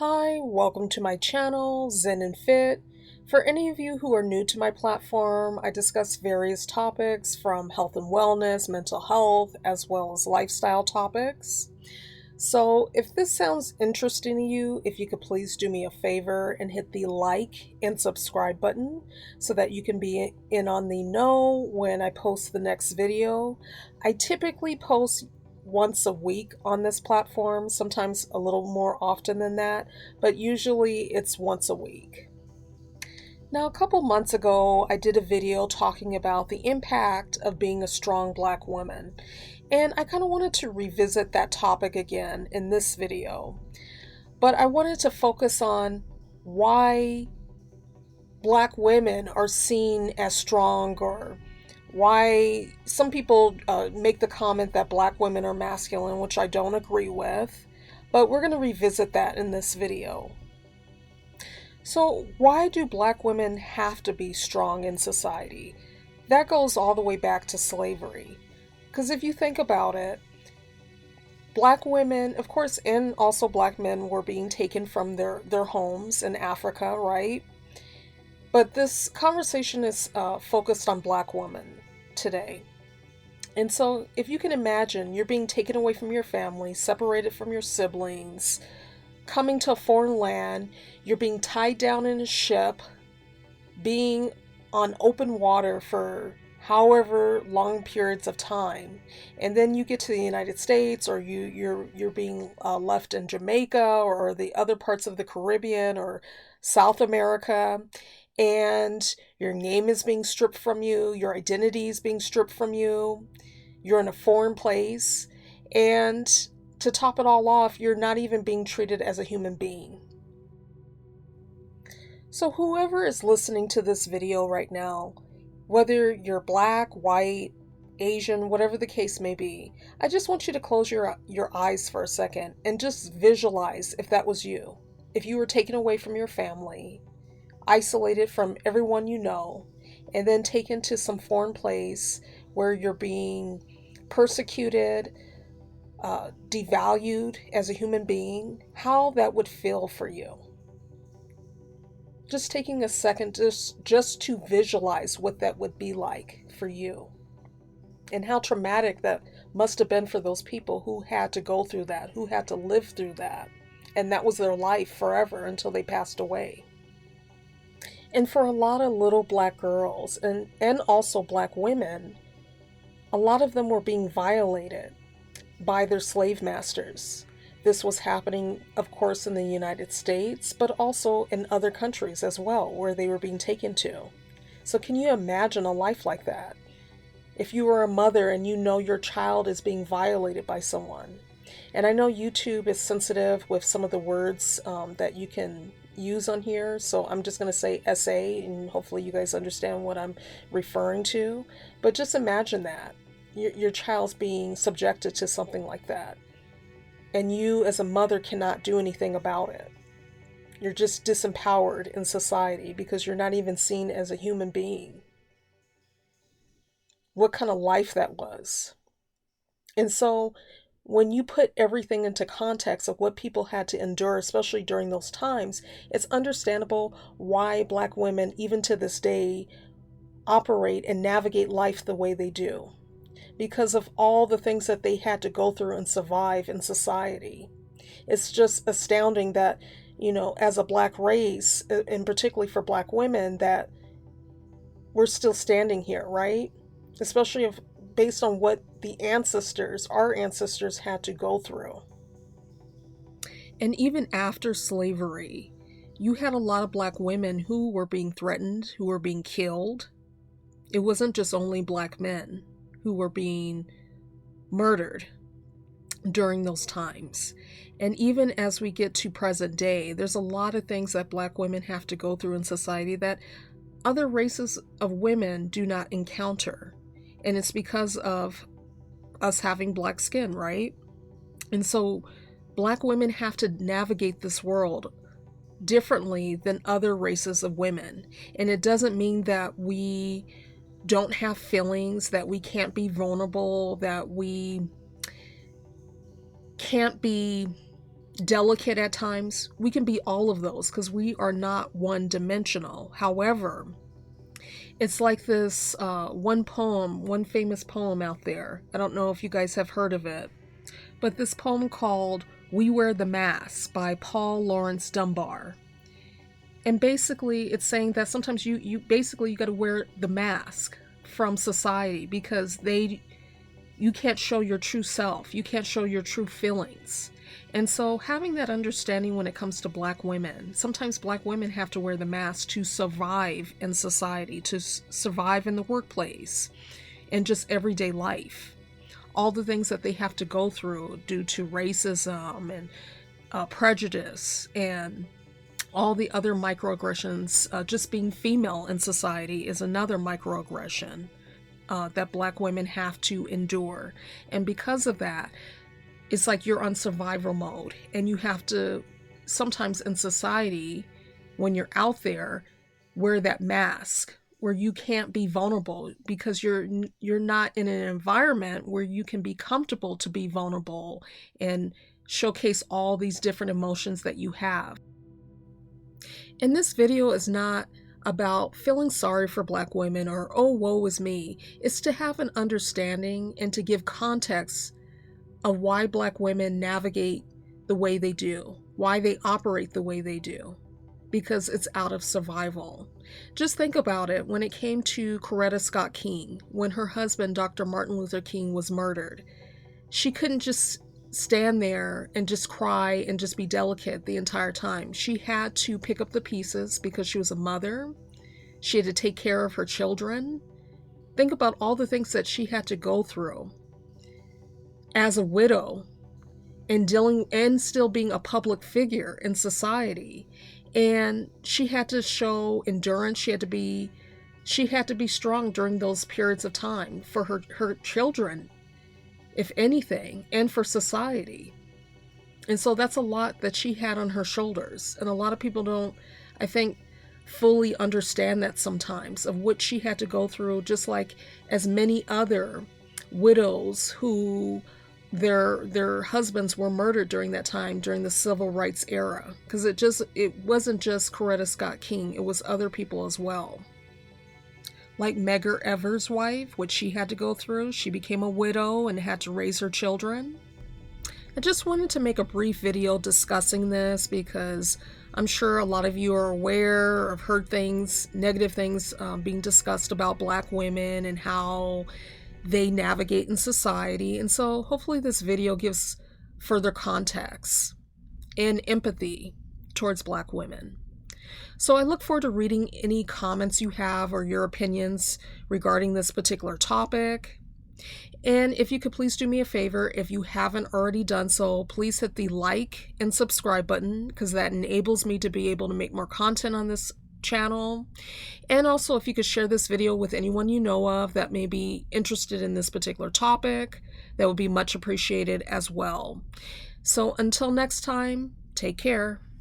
Hi, welcome to my channel, Zen and Fit. For any of you who are new to my platform, I discuss various topics from health and wellness, mental health, as well as lifestyle topics. So if this sounds interesting to you, if you could please do me a favor and hit the like and subscribe button so that you can be in on the know when I post the next video. I typically post once a week on this platform, sometimes a little more often than that, but usually it's once a week. Now, a couple months ago, I did a video talking about the impact of being a strong Black woman, and I kind of wanted to revisit that topic again in this video. But I wanted to focus on why Black women are seen as strong, or why some people make the comment that Black women are masculine, which I don't agree with. But we're going to revisit that in this video. So, why do Black women have to be strong in society? That goes all the way back to slavery. Because if you think about it, Black women, of course, and also Black men were being taken from their homes in Africa, right? But this conversation is focused on Black women today. And so, if you can imagine, you're being taken away from your family, separated from your siblings, coming to a foreign land, you're being tied down in a ship, being on open water for however long periods of time, and then you get to the United States, or you're being left in Jamaica or the other parts of the Caribbean or South America, and your name is being stripped from you, your identity is being stripped from you, you're in a foreign place, and to top it all off, you're not even being treated as a human being. So whoever is listening to this video right now, whether you're Black, white, Asian, whatever the case may be, I just want you to close your eyes for a second and just visualize if that was you. If you were taken away from your family, isolated from everyone you know, and then taken to some foreign place where you're being persecuted, devalued as a human being, how that would feel for you. Just taking a second just to visualize what that would be like for you, and how traumatic that must have been for those people who had to go through that, who had to live through that, and that was their life forever until they passed away. And for a lot of little Black girls and also Black women, a lot of them were being violated by their slave masters. This was happening, of course, in the United States, but also in other countries as well, where they were being taken to. So can you imagine a life like that? If you were a mother and you know your child is being violated by someone. And I know YouTube is sensitive with some of the words that you can use on here, so I'm just going to say SA, and hopefully you guys understand what I'm referring to. But just imagine that. Your child's being subjected to something like that, and you as a mother cannot do anything about it. You're just disempowered in society because you're not even seen as a human being. What kind of life that was. And so when you put everything into context of what people had to endure, especially during those times, it's understandable why Black women, even to this day, operate and navigate life the way they do, because of all the things that they had to go through and survive in society. It's just astounding that, as a Black race, and particularly for Black women, that we're still standing here, right? Especially based on what our ancestors had to go through. And even after slavery, you had a lot of Black women who were being threatened, who were being killed. It wasn't just only Black men who were being murdered during those times. And even as we get to present day, there's a lot of things that Black women have to go through in society that other races of women do not encounter. And it's because of us having Black skin, right? And so Black women have to navigate this world differently than other races of women. And it doesn't mean that we don't have feelings, that we can't be vulnerable, that we can't be delicate at times. We can be all of those because we are not one-dimensional. However, it's like this one famous poem out there. I don't know if you guys have heard of it, but this poem called We Wear the Mask by Paul Laurence Dunbar. And basically it's saying that sometimes you got to wear the mask from society because you can't show your true self. You can't show your true feelings. And so having that understanding when it comes to Black women, sometimes Black women have to wear the mask to survive in society, to survive in the workplace, and just everyday life. All the things that they have to go through due to racism and prejudice and all the other microaggressions. Just being female in society is another microaggression that Black women have to endure. And because of that, it's like you're on survival mode, and you have to, sometimes in society, when you're out there, wear that mask where you can't be vulnerable because you're not in an environment where you can be comfortable to be vulnerable and showcase all these different emotions that you have. And this video is not about feeling sorry for Black women or, oh, woe is me. It's to have an understanding and to give context of why Black women navigate the way they do, why they operate the way they do, because it's out of survival. Just think about it when it came to Coretta Scott King, when her husband, Dr. Martin Luther King, was murdered. She couldn't just stand there and just cry and just be delicate the entire time. She had to pick up the pieces because she was a mother. She had to take care of her children. Think about all the things that she had to go through as a widow and still being a public figure in society. And she had to show endurance. She had to be strong during those periods of time for her children, if anything, and for society. And so that's a lot that she had on her shoulders. And a lot of people don't, I think, fully understand that sometimes, of what she had to go through, just like as many other widows who their husbands were murdered during that time, during the civil rights era. Because it wasn't just Coretta Scott King, it was other people as well. Like Medgar Evers' wife, what she had to go through. She became a widow and had to raise her children. I just wanted to make a brief video discussing this because I'm sure a lot of you are aware or have heard things, negative things being discussed about Black women and how they navigate in society. And so hopefully this video gives further context and empathy towards Black women. So I look forward to reading any comments you have or your opinions regarding this particular topic. And if you could please do me a favor, if you haven't already done so, please hit the like and subscribe button, because that enables me to be able to make more content on this channel. And also, if you could share this video with anyone you know of that may be interested in this particular topic, that would be much appreciated as well. So until next time, take care.